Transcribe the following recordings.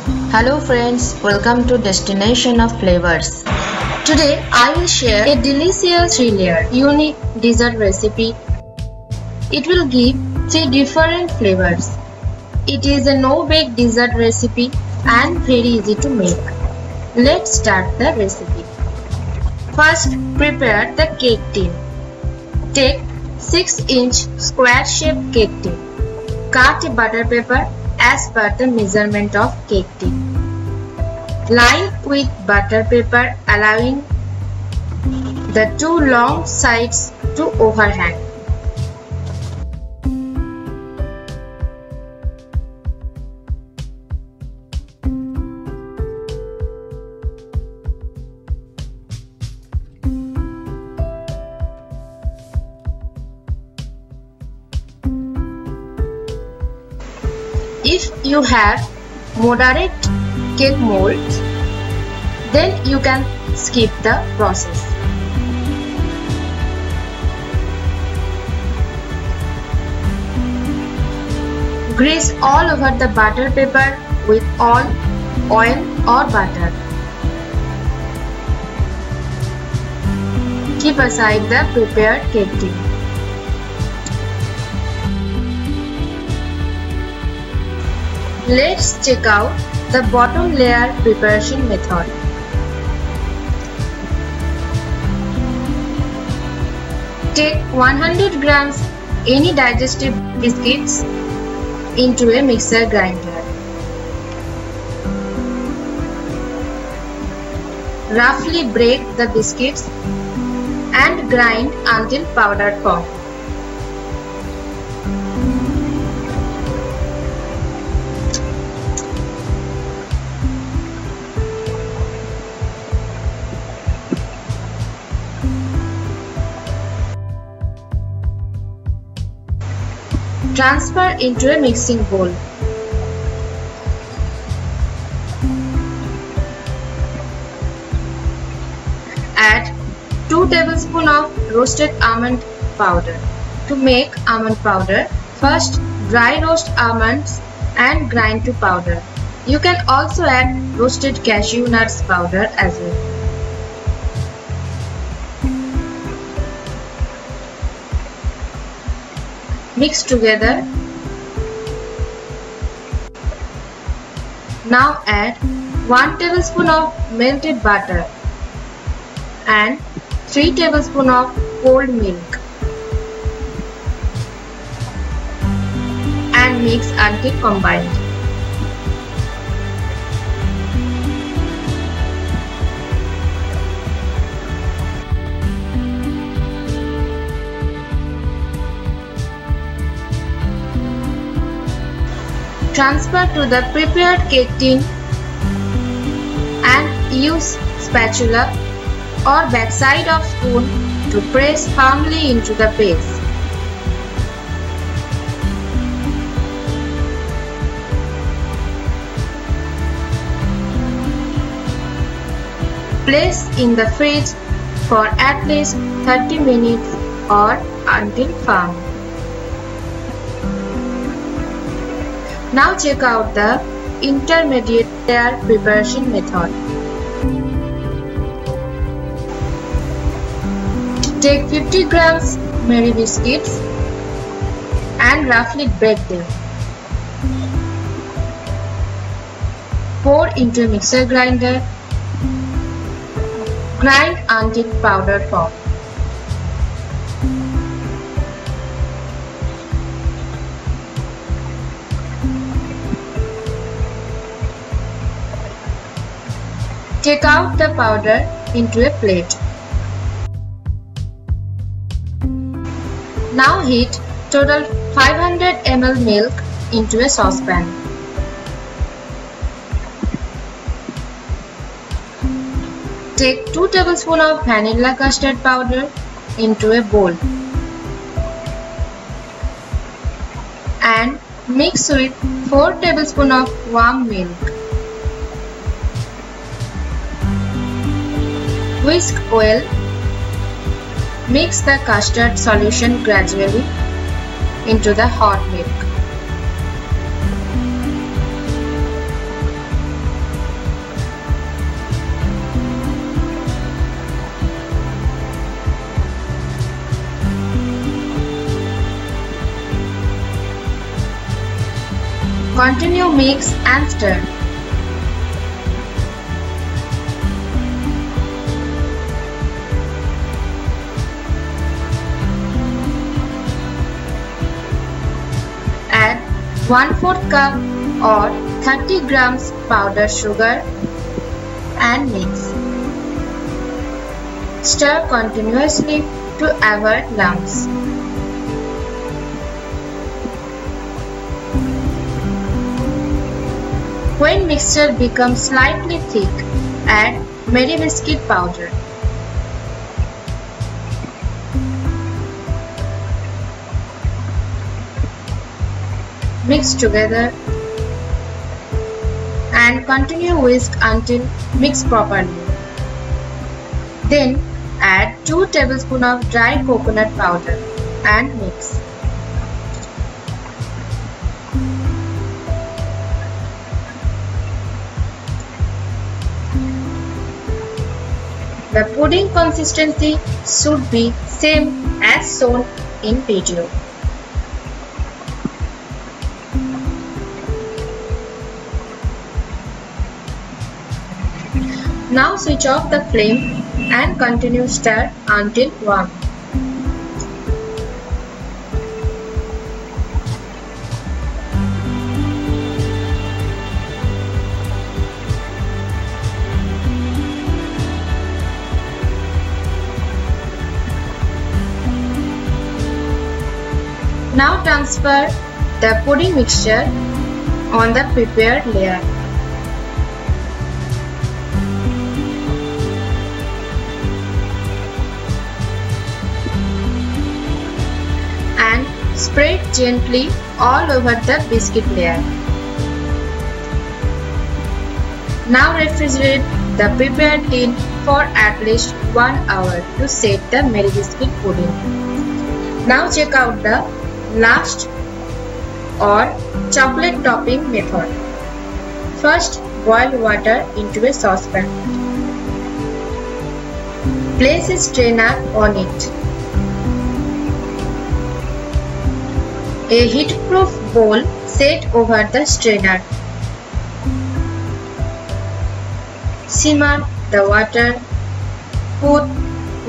Hello friends, welcome to Destination of Flavors. Today I will share a delicious 3-layer unique dessert recipe. It will give 3 different flavors. It is a no-bake dessert recipe and very easy to make. Let's start the recipe. First, prepare the cake tin. Take 6-inch square-shaped cake tin. Cut a butter paper as per the measurement of cake tin. Line with butter paper, allowing the 2 long sides to overhang. If you have moderate cake molds, then you can skip the process. Grease all over the butter paper with oil or butter. Keep aside the prepared cake tin. Let's check out the bottom layer preparation method. Take 100 grams any digestive biscuits into a mixer grinder. Roughly break the biscuits and grind until powder form. Transfer into a mixing bowl. Add 2 tablespoons of roasted almond powder. To make almond powder, first dry roast almonds and grind to powder. You can also add roasted cashew nuts powder as well. Mix together. Now add 1 tablespoon of melted butter and 3 tablespoons of cold milk and mix until combined. Transfer to the prepared cake tin and use spatula or backside of spoon to press firmly into the base. Place in the fridge for at least 30 minutes or until firm. Now check out the intermediate layer preparation method. Take 50 grams Mary biscuits and roughly break them. Pour into a mixer grinder. Grind until powder form. Take out the powder into a plate. Now heat total 500 ml milk into a saucepan. Take 2 tablespoons of vanilla custard powder into a bowl and mix with 4 tablespoons of warm milk. Whisk well. Mix the custard solution gradually into the hot milk. Continue mix and stir. Add 1/4 cup or 30 grams powdered sugar and mix. Stir continuously to avoid lumps. When mixture becomes slightly thick, add Mary Biscuit powder. Mix together and continue whisk until mixed properly. Then add 2 tablespoons of dry coconut powder and mix. The pudding consistency should be same as shown in video. Now switch off the flame and continue stir until warm. Now transfer the pudding mixture on the prepared layer. And spread gently all over the biscuit layer. Now refrigerate the prepared tin for at least 1 hour to set the Mary Biscuit pudding. Now check out the last or chocolate topping method. First, boil water into a saucepan. Place a strainer on it. A heat-proof bowl set over the strainer. Simmer the water. Put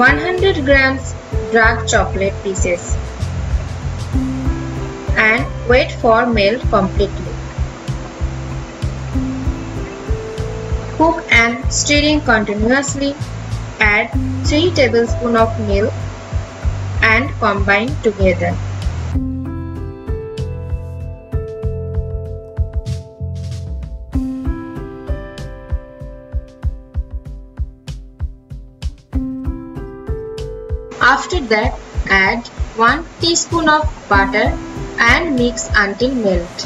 100 grams dark chocolate pieces and wait for melt completely. Cook and stirring continuously. Add 3 tablespoons of milk and combine together. After that, add 1 teaspoon of butter and mix until melt.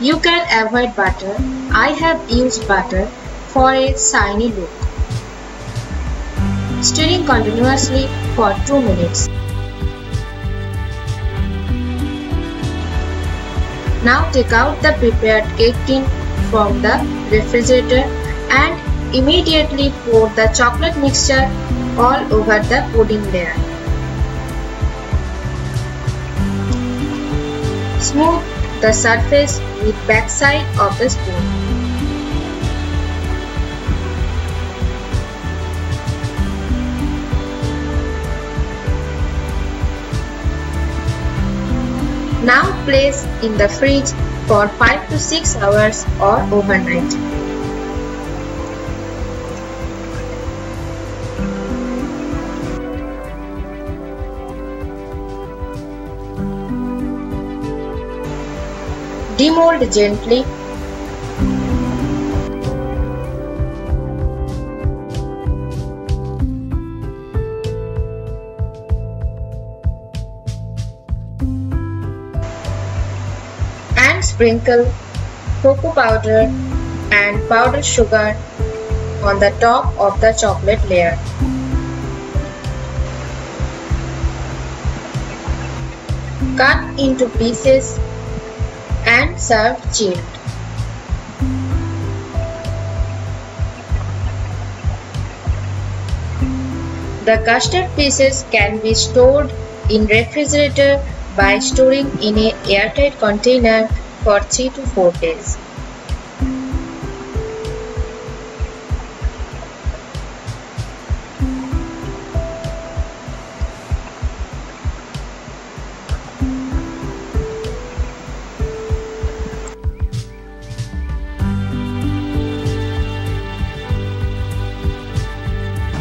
You can avoid butter. I have used butter for a shiny look. Stirring continuously for 2 minutes. Now take out the prepared cake tin from the refrigerator and immediately pour the chocolate mixture all over the pudding layer. Smooth the surface with backside of the spoon. Now place in the fridge for 5 to 6 hours or overnight. Demold gently. And sprinkle cocoa powder and powdered sugar on the top of the chocolate layer. Cut into pieces and serve chilled. The custard pieces can be stored in refrigerator by storing in an airtight container for 3 to 4 days.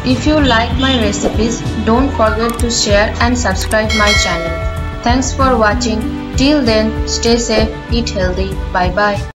If you like my recipes, don't forget to share and subscribe my channel. Thanks for watching. Till then, stay safe, eat healthy. Bye bye.